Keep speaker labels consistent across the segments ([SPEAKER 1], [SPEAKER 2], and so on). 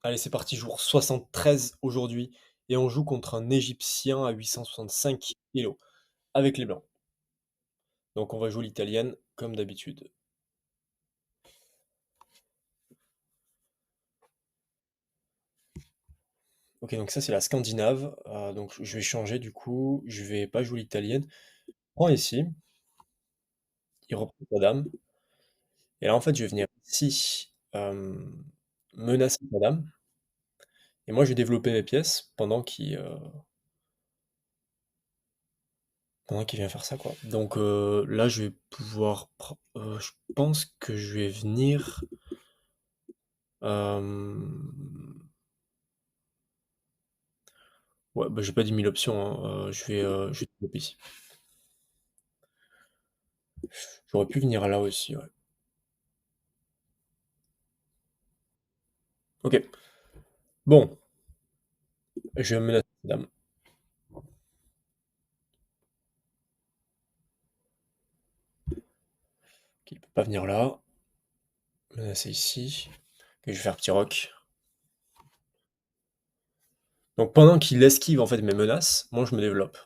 [SPEAKER 1] Allez, c'est parti, jour 73 aujourd'hui et on joue contre un Égyptien à 865 kilos avec les blancs. Donc on va jouer l'italienne comme d'habitude. Ok, donc ça c'est la scandinave. Donc je vais changer du coup. Je vais pas jouer l'italienne. Prends ici, il reprend sa dame. Et là en fait je vais venir ici menacer sa dame. Et moi je vais développer mes pièces pendant qu'il vient faire ça quoi. Donc là je vais je pense que je vais venir. Euh, Ouais, bah, j'ai pas 10 000 options, hein, je vais développer ici. J'aurais pu venir là aussi, ouais. Ok, bon, je menace cette dame. Ok, il peut pas venir là. Menacer ici. Ok, je vais faire petit roc. Donc pendant qu'il esquive en fait mes menaces, moi je me développe.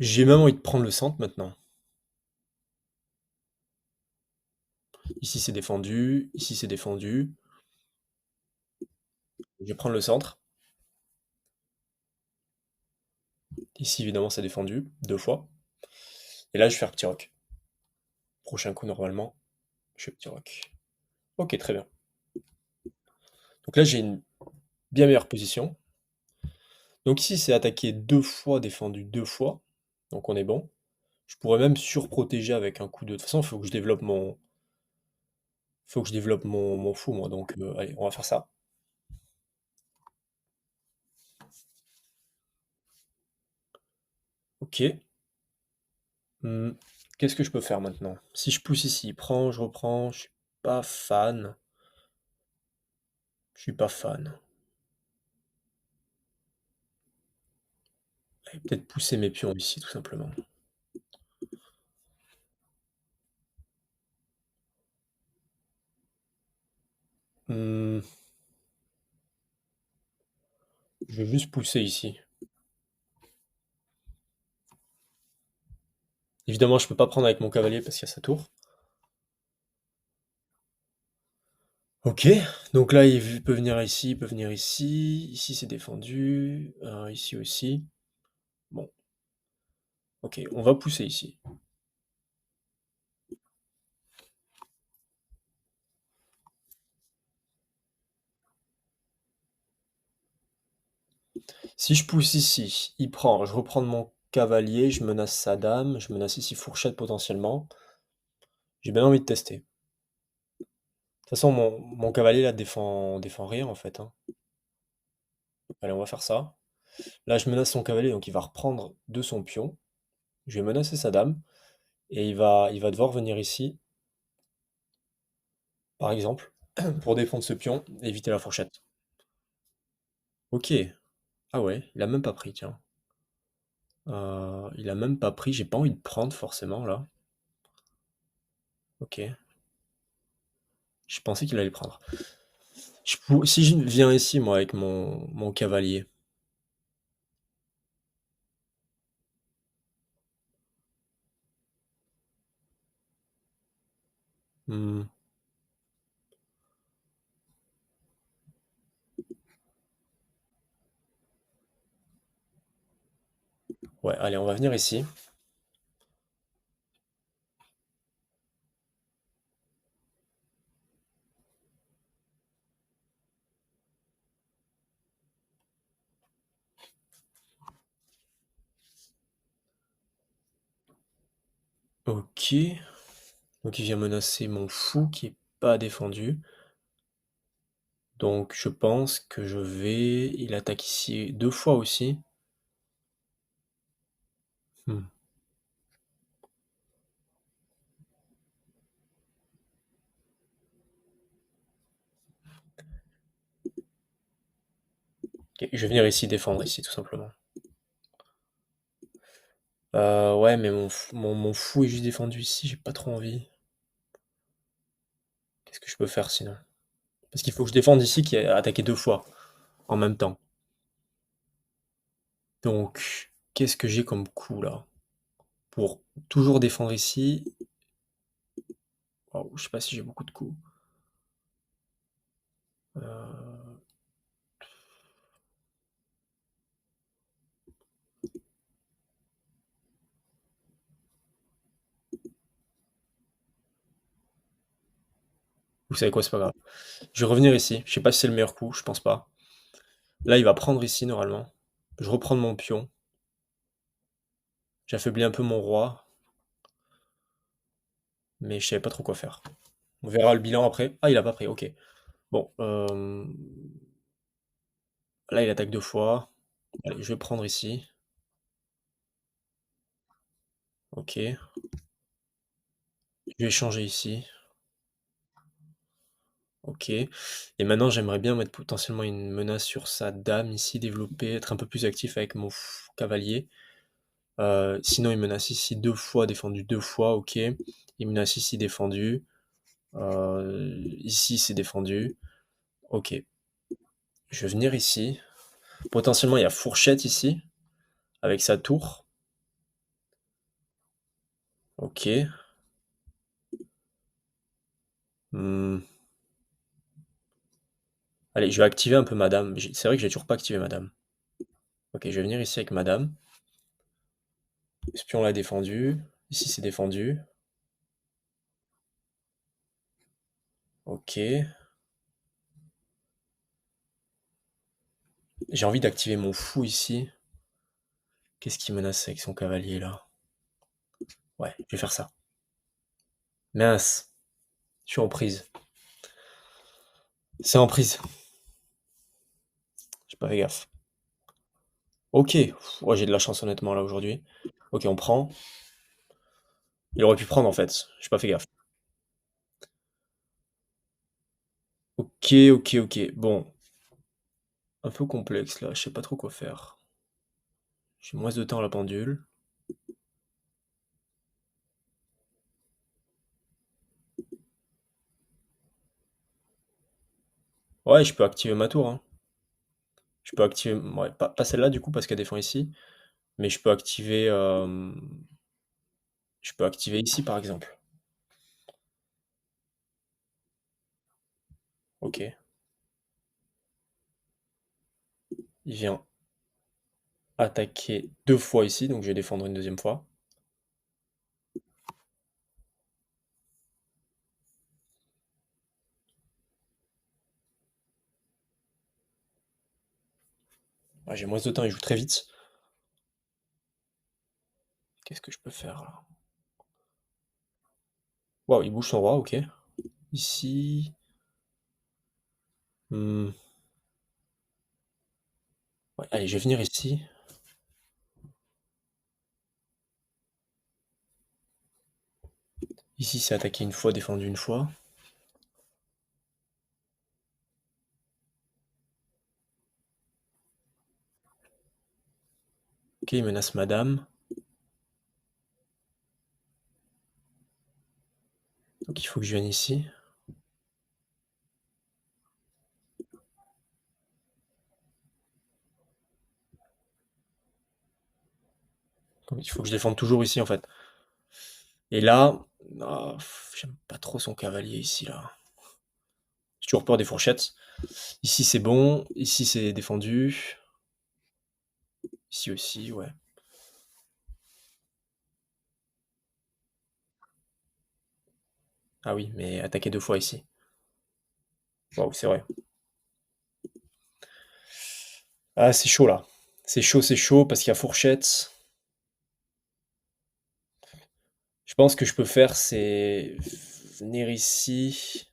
[SPEAKER 1] J'ai même envie de prendre le centre maintenant. Ici c'est défendu, ici c'est défendu. Je vais prendre le centre. Ici évidemment c'est défendu, 2 fois. Et là je vais faire petit roc. Prochain coup normalement, je fais petit roc. Ok, très bien. Donc là j'ai une bien meilleure position. Donc ici, c'est attaqué 2 fois, défendu 2 fois. Donc on est bon. Je pourrais même surprotéger avec un coup de... De toute façon, il faut que je développe mon fou, moi. Donc allez, on va faire ça. Ok. Hmm, Qu'est-ce que je peux faire maintenant? Si je pousse ici, prends, je reprends. Je suis pas fan. Je suis pas fan. Allez, peut-être pousser mes pions ici, tout simplement. Hmm, je vais juste pousser ici. Évidemment, je peux pas prendre avec mon cavalier parce qu'il y a sa tour. Ok, donc là il peut venir ici, il peut venir ici, ici c'est défendu, ici aussi. Bon, ok, on va pousser ici. Si je pousse ici, il prend, je reprends mon cavalier, je menace sa dame, je menace ici fourchette potentiellement. J'ai bien envie de tester. De toute façon, mon cavalier là défend rien en fait, hein. Allez, on va faire ça. Là, je menace son cavalier, donc il va reprendre de son pion. Je vais menacer sa dame, et il va devoir venir ici, par exemple, pour défendre ce pion, et éviter la fourchette. Ok. Ah ouais, il a même pas pris, tiens. Il a même pas pris, j'ai pas envie de prendre forcément là. Ok. Je pensais qu'il allait prendre. Si je viens ici, moi, avec mon cavalier. Hmm, Ouais, allez, on va venir ici. Ok. Donc il vient menacer mon fou qui est pas défendu. Donc je pense que je vais... Il attaque ici 2 fois aussi. Hmm. Ok, je vais venir ici défendre ici tout simplement. Ouais, mais mon fou est juste défendu ici, j'ai pas trop envie. Qu'est-ce que je peux faire sinon? Parce qu'il faut que je défende ici qui a attaqué 2 fois en même temps. Donc, qu'est-ce que j'ai comme coup là? Pour toujours défendre ici. Waouh, je sais pas si j'ai beaucoup de coups. Euh, Vous savez quoi, c'est pas grave. Je vais revenir ici. Je sais pas si c'est le meilleur coup, je pense pas. Là, il va prendre ici normalement. Je reprends mon pion. J'affaiblis un peu mon roi, mais je savais pas trop quoi faire. On verra le bilan après. Ah, il a pas pris, ok. Bon, là, il attaque 2 fois. Allez, je vais prendre ici. Ok. Je vais changer ici. Ok. Et maintenant, j'aimerais bien mettre potentiellement une menace sur sa dame ici, développer, être un peu plus actif avec mon cavalier. Sinon, il menace ici 2 fois, défendu 2 fois, ok. Il menace ici, défendu. Ici, c'est défendu. Ok. Je vais venir ici. Potentiellement, il y a fourchette ici, avec sa tour. Ok. Hmm. Allez, je vais activer un peu madame. C'est vrai que j'ai toujours pas activé madame. Ok, je vais venir ici avec madame. Espion l'a défendu. Ici, c'est défendu. Ok. J'ai envie d'activer mon fou ici. Qu'est-ce qui menace avec son cavalier là? Ouais, je vais faire ça. Mince, je suis en prise. C'est en prise. J'ai pas fait gaffe. Ok. Ouais, j'ai de la chance honnêtement là aujourd'hui. Ok, on prend. Il aurait pu prendre en fait. J'ai pas fait gaffe. Ok, ok, ok. Bon, un peu complexe là. Je sais pas trop quoi faire. J'ai moins de temps à la pendule. Ouais, je peux activer ma tour, hein. Je peux activer. Ouais, pas celle-là du coup parce qu'elle défend ici. Mais je peux activer ici par exemple. Ok. Il vient attaquer 2 fois ici, donc je vais défendre une deuxième fois. Ouais, j'ai moins de temps, il joue très vite. Qu'est-ce que je peux faire là? Waouh, il bouge son roi, ok. Ici. Hmm. Ouais, allez, je vais venir ici. Ici, c'est attaqué une fois, défendu une fois. Ok, il menace madame. Donc il faut que je vienne ici. Donc, il faut que je défende toujours ici en fait. Et là, ah, j'aime pas trop son cavalier ici là. J'ai toujours peur des fourchettes. Ici c'est bon, ici c'est défendu. Ici aussi, ouais. Ah oui, mais attaquer 2 fois ici. Waouh, c'est vrai. Ah, c'est chaud là. C'est chaud parce qu'il y a fourchette. Je pense que je peux faire, c'est venir ici.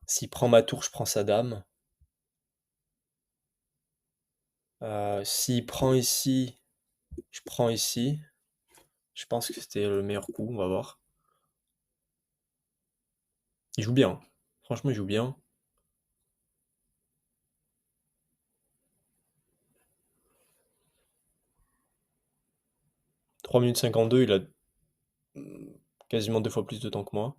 [SPEAKER 1] S'il prend ma tour, je prends sa dame. S'il prend ici, je prends ici. Je pense que c'était le meilleur coup, on va voir. Il joue bien, hein. Franchement, il joue bien. 3 minutes 52, il a mm, quasiment 2 fois plus de temps que moi.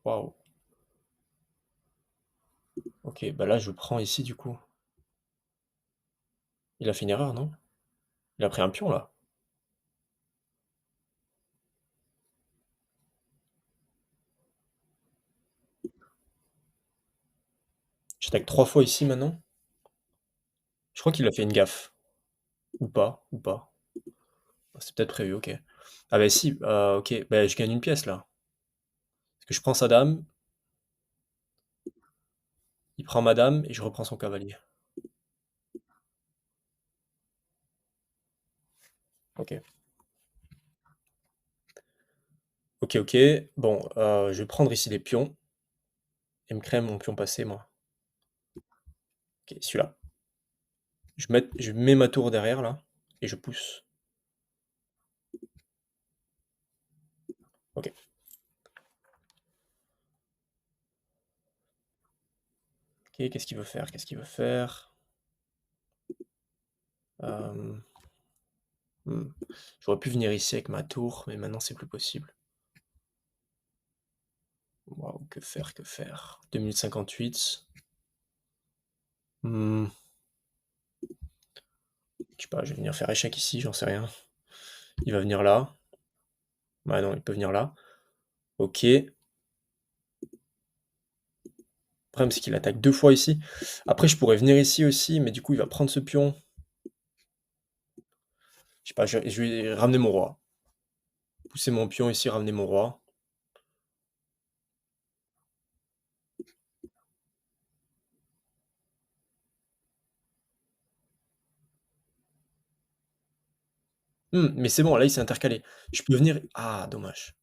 [SPEAKER 1] Waouh. Ok, bah là je prends ici du coup. Il a fait une erreur, non? Il a pris un pion là. J'attaque 3 fois ici maintenant. Je crois qu'il a fait une gaffe. Ou pas, ou pas. Ah, c'est peut-être prévu, ok. Ah bah si, ok, bah je gagne une pièce là. Parce que je prends sa dame, il prend ma dame et je reprends son cavalier. Ok. Ok, ok. Bon, je vais prendre ici les pions et me créer mon pion passé, moi. Ok, celui-là. Je mets ma tour derrière là et je pousse. Ok. Ok, qu'est-ce qu'il veut faire? Qu'est-ce qu'il veut faire? Euh, hmm. J'aurais pu venir ici avec ma tour, mais maintenant c'est plus possible. Waouh, que faire, que faire? 2 minutes 58. Hmm, je sais pas, je vais venir faire échec ici, j'en sais rien. Il va venir là. Bah non, il peut venir là. Ok. Le problème, c'est qu'il attaque 2 fois ici. Après, je pourrais venir ici aussi, mais du coup, il va prendre ce pion. Je sais pas, je vais ramener mon roi. Pousser mon pion ici, ramener mon roi. Mais c'est bon, là, il s'est intercalé. Je peux venir... Ah, dommage.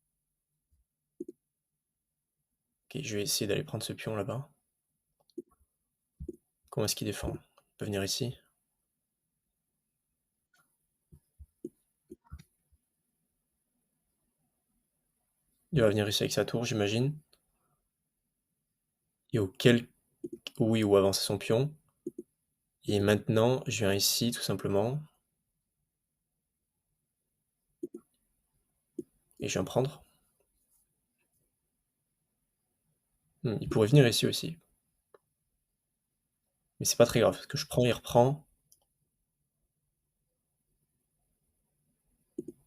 [SPEAKER 1] Ok, je vais essayer d'aller prendre ce pion là-bas. Comment est-ce qu'il défend? Il peut venir ici. Il va venir ici avec sa tour, j'imagine. Et auquel... Oui, ou avancer son pion. Et maintenant, je viens ici, tout simplement. Et je viens prendre. Il pourrait venir ici aussi. Mais c'est pas très grave, parce que je prends, il reprend.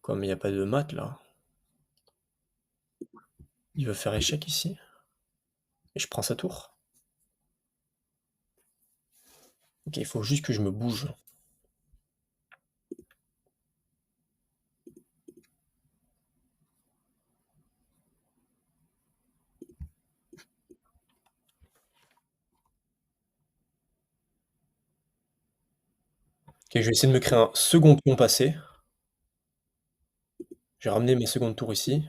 [SPEAKER 1] Comme il n'y a pas de mat, là. Il veut faire échec ici. Et je prends sa tour. Ok, il faut juste que je me bouge. Ok, je vais essayer de me créer un second pion passé. Je vais ramener mes secondes tours ici.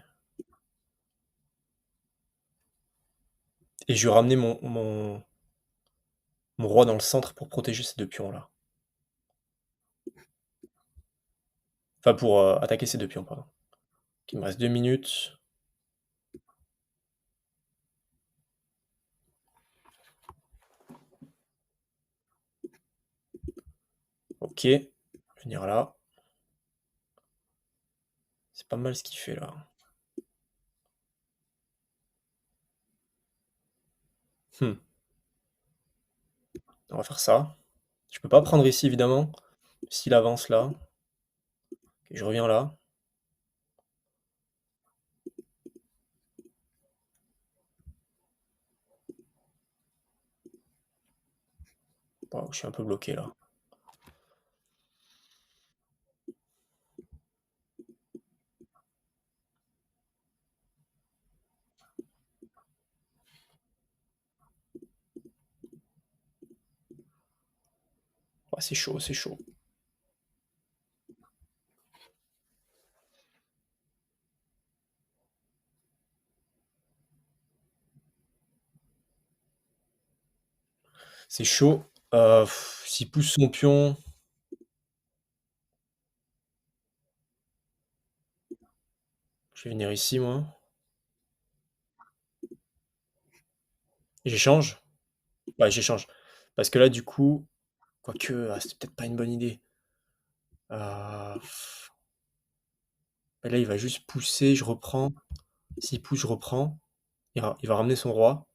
[SPEAKER 1] Et je vais ramener mon roi dans le centre pour protéger ces 2 pions-là. Enfin, pour attaquer ces 2 pions, pardon. Ok, il me reste 2 minutes. Ok, venir là. C'est pas mal ce qu'il fait là. Hmm, On va faire ça. Je peux pas prendre ici, évidemment. S'il avance là. Ok, je reviens là. Wow, je suis un peu bloqué là. Ouais, c'est chaud, c'est chaud. C'est chaud. S'il pousse son pion, je vais venir ici, moi. J'échange. Ouais, j'échange. Parce que là, du coup, quoique, c'est peut-être pas une bonne idée. Euh, Là, il va juste pousser, je reprends. S'il pousse, je reprends. Il va ramener son roi.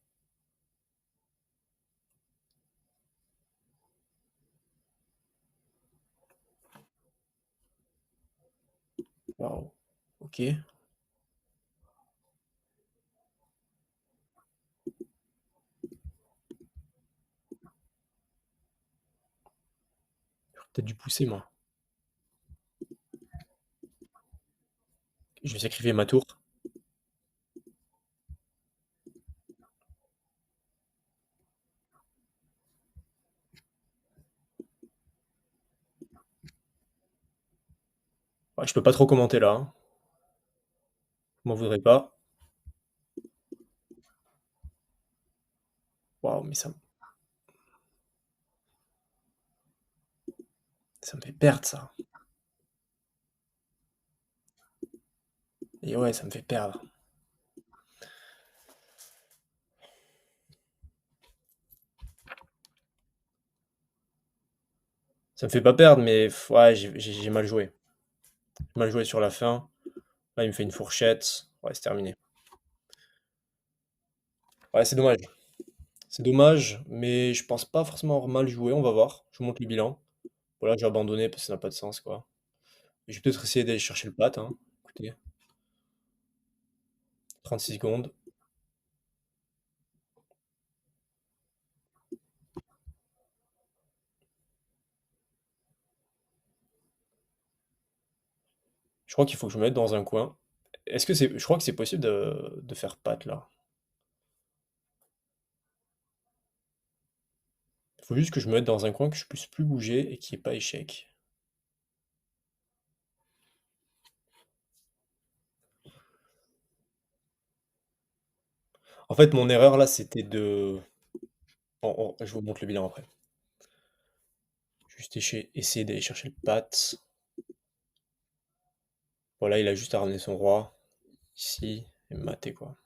[SPEAKER 1] Waouh. Ok. J'aurais peut-être dû pousser, moi. Je vais sacrifier ma tour. Ouais, je peux pas trop commenter là, hein. Je m'en voudrais pas. Waouh, mais ça me fait perdre ça. Et ouais, ça me fait perdre. Ça me fait pas perdre, mais ouais, j'ai mal joué. J'ai mal joué sur la fin. Là, il me fait une fourchette. Ouais, c'est terminé. Ouais, c'est dommage. C'est dommage, mais je pense pas forcément avoir mal joué. On va voir. Je vous montre le bilan. Voilà, j'ai abandonné parce que ça n'a pas de sens, quoi. Je vais peut-être essayer d'aller chercher le pat, hein. Écoutez, 36 secondes. Je crois qu'il faut que je me mette dans un coin. Est-ce que c'est... Je crois que c'est possible de faire pat, là. Il faut juste que je me mette dans un coin, que je puisse plus bouger et qu'il n'y ait pas échec. En fait, mon erreur, là, c'était de... je vous montre le bilan après. Juste essayer d'aller chercher le pat. Voilà, il a juste à ramener son roi ici et me mater, quoi.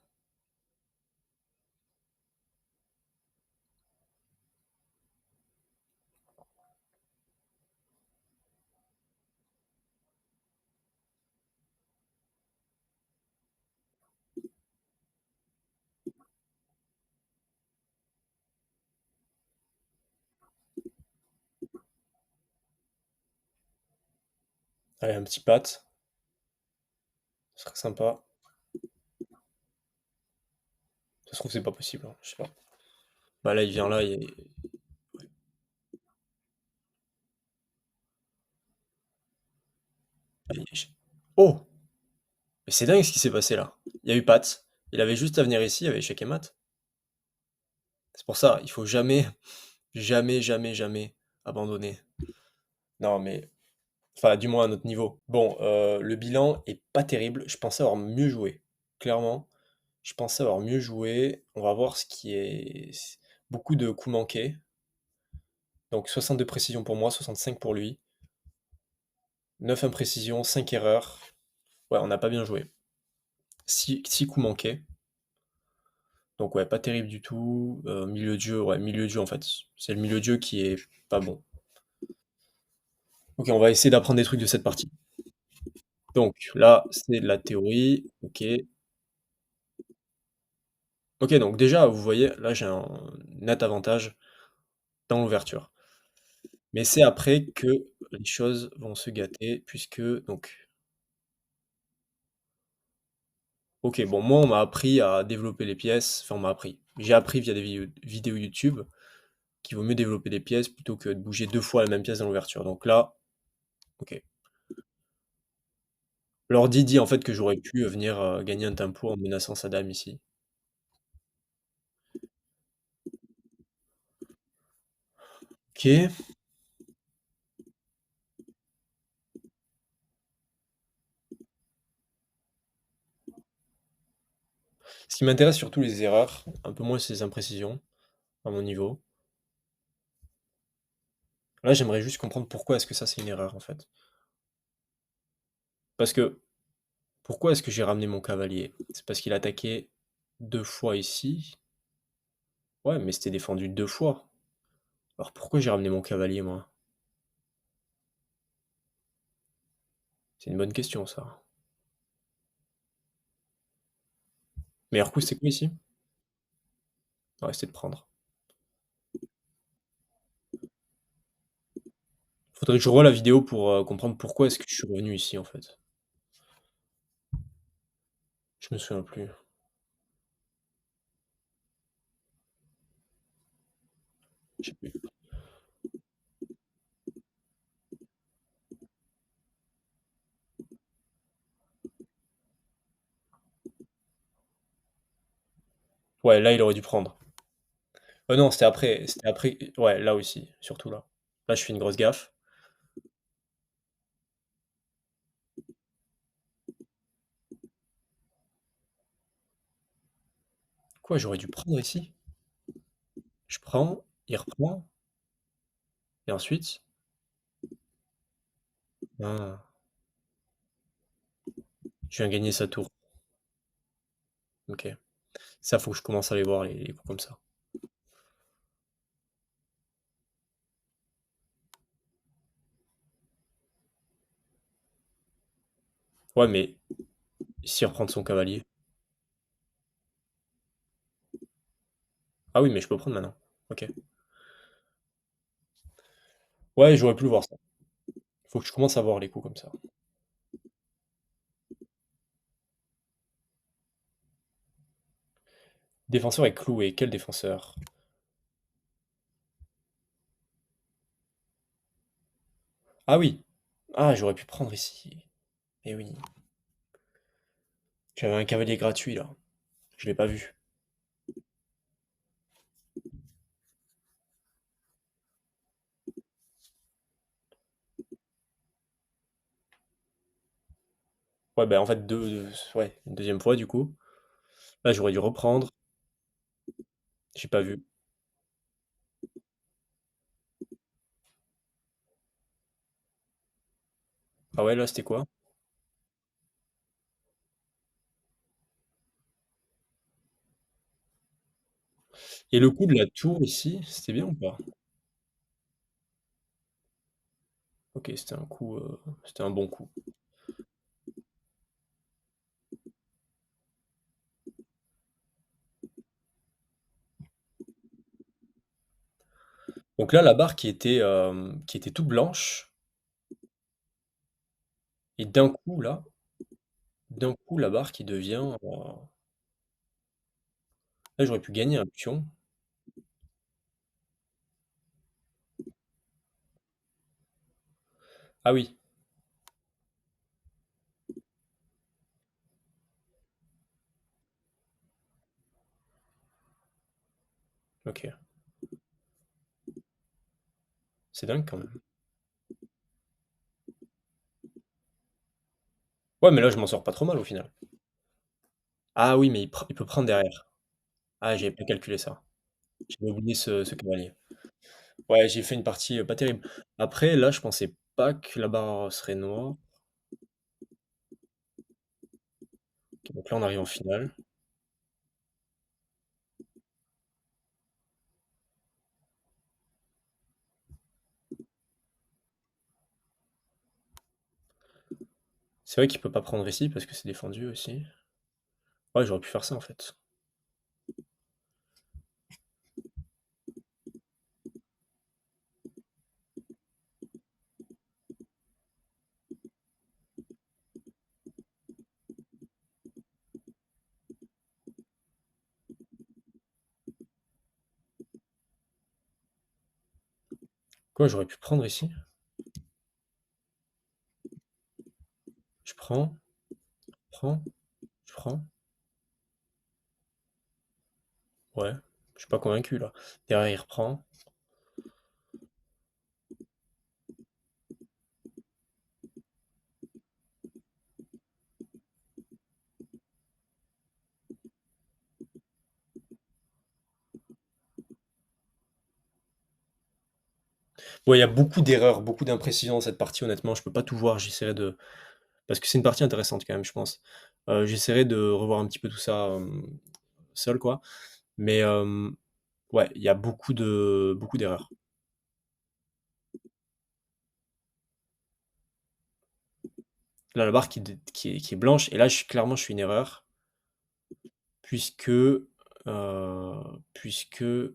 [SPEAKER 1] Allez, un petit pat. Ce serait sympa. Ça se trouve, c'est pas possible, hein, je sais pas. Bah là, il vient là, Oh! Mais c'est dingue ce qui s'est passé là. Il y a eu Pat. Il avait juste à venir ici, il y avait échec et mat. C'est pour ça, il faut jamais, jamais, jamais, jamais abandonner. Non, mais... Enfin, du moins à notre niveau. Bon, le bilan est pas terrible. Je pensais avoir mieux joué. Clairement, je pensais avoir mieux joué. On va voir ce qui est... Beaucoup de coups manqués. Donc 62 précisions pour moi, 65 pour lui. 9 imprécisions, 5 erreurs. Ouais, on n'a pas bien joué. 6 coups manqués. Donc ouais, pas terrible du tout. Milieu de jeu, ouais, milieu de jeu en fait. C'est le milieu de jeu qui est pas bon. Ok, on va essayer d'apprendre des trucs de cette partie. Donc là, c'est de la théorie. Ok. Ok, donc déjà, vous voyez, là j'ai un net avantage dans l'ouverture. Mais c'est après que les choses vont se gâter, puisque donc. Ok, bon, moi on m'a appris à développer les pièces. Enfin, on m'a appris. J'ai appris via des vidéos YouTube qu'il vaut mieux développer des pièces plutôt que de bouger 2 fois la même pièce dans l'ouverture. Donc là, ok. L'ordi dit en fait que j'aurais pu venir gagner un tempo en menaçant sa dame ici. Ok. Ce qui m'intéresse surtout les erreurs, un peu moins ces imprécisions à mon niveau. Là, j'aimerais juste comprendre pourquoi est-ce que ça c'est une erreur en fait. Parce que pourquoi est-ce que j'ai ramené mon cavalier? C'est parce qu'il attaquait 2 fois ici. Ouais, mais c'était défendu 2 fois. Alors pourquoi j'ai ramené mon cavalier moi? C'est une bonne question ça. Meilleur coup, c'est quoi ici? On va essayer de prendre. Faudrait que je revoie la vidéo pour, comprendre pourquoi est-ce que je suis revenu ici, en fait. Je me souviens plus. Je sais plus. Ouais, là, il aurait dû prendre. Non, c'était après ouais, là aussi, surtout là. Là, je fais une grosse gaffe. Quoi, j'aurais dû prendre ici? Je prends, il reprend et ensuite? Ah, je viens gagner sa tour. OK. Ça, faut que je commence à aller voir les coups comme ça. Ouais, mais s'il reprend son cavalier? Ah oui, mais je peux prendre maintenant. OK. Ouais, j'aurais pu le voir ça. Faut que je commence à voir les coups comme ça. Défenseur est cloué. Quel défenseur? Ah oui. Ah, j'aurais pu prendre ici. Eh oui. J'avais un cavalier gratuit là. Je l'ai pas vu. Ouais, bah en fait, ouais, une deuxième fois du coup. Là, j'aurais dû reprendre. J'ai pas vu. Ah ouais, là, c'était quoi? Et le coup de la tour ici, c'était bien ou pas? Ok, c'était un bon coup. Donc là, la barre qui était toute blanche, et d'un coup, la barre qui devient. Là, j'aurais pu gagner un pion. Ah oui, ok. C'est dingue quand même. Ouais, mais là, je m'en sors pas trop mal au final. Ah oui, mais il peut prendre derrière. Ah, j'avais pas calculé ça. J'avais oublié ce cavalier. Ouais, j'ai fait une partie pas terrible. Après, là, je pensais pas que la barre serait noire. Ok, donc là, on arrive en finale. C'est vrai qu'il peut pas prendre ici parce que c'est défendu aussi. Ouais, j'aurais pu faire ça en fait. Quoi, j'aurais pu prendre ici? Je prends, prends, je prends. Ouais, je suis pas convaincu là. Derrière, il reprend. Ouais, il y a beaucoup d'erreurs, beaucoup d'imprécisions dans cette partie, honnêtement. Je peux pas tout voir. J'essaierai de. Parce que c'est une partie intéressante quand même, je pense. J'essaierai de revoir un petit peu tout ça seul, quoi. Mais ouais, il y a beaucoup d'erreurs. Là, la barre qui est blanche, et là, clairement, je fais une erreur, puisque puisque il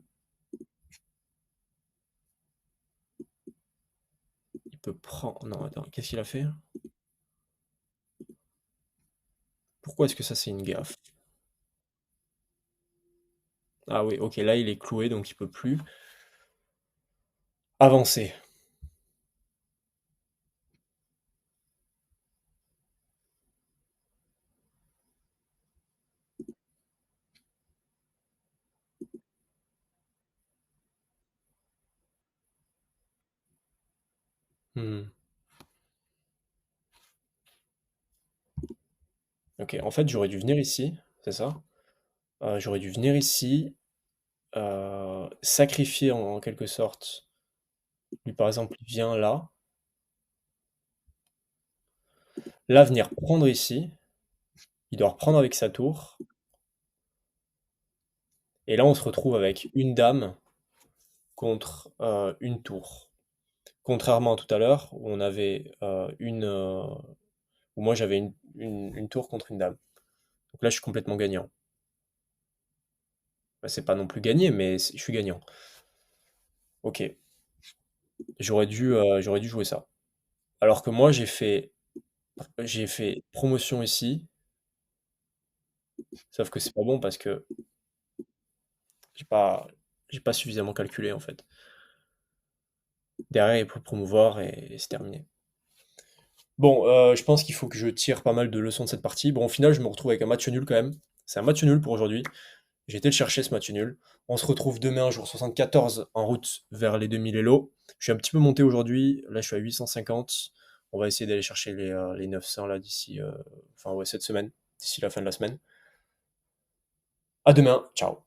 [SPEAKER 1] peut prendre... Non, attends, qu'est-ce qu'il a fait? Pourquoi est-ce que ça, c'est une gaffe? Ah oui, ok, là, il est cloué, donc il peut plus avancer. Hmm. Ok, en fait, j'aurais dû venir ici, c'est ça? J'aurais dû venir ici, sacrifier en quelque sorte. Lui, par exemple, il vient là. Là, venir prendre ici. Il doit reprendre avec sa tour. Et là, on se retrouve avec une dame contre une tour. Contrairement à tout à l'heure, où on avait où moi j'avais une tour contre une dame. Donc là, je suis complètement gagnant. Bah, c'est pas non plus gagné, mais je suis gagnant. Ok, j'aurais dû jouer ça. Alors que moi, j'ai fait promotion ici, sauf que c'est pas bon parce que j'ai pas, j'ai pas suffisamment calculé en fait. Derrière, il faut promouvoir et c'est terminé. Bon, je pense qu'il faut que je tire pas mal de leçons de cette partie. Bon, au final, je me retrouve avec un match nul quand même. C'est un match nul pour aujourd'hui. J'ai été le chercher ce match nul. On se retrouve demain, jour 74, en route vers les 2000 Elo. Je suis un petit peu monté aujourd'hui. Là, je suis à 850. On va essayer d'aller chercher les 900 là d'ici, enfin ouais, cette semaine, d'ici la fin de la semaine. À demain. Ciao.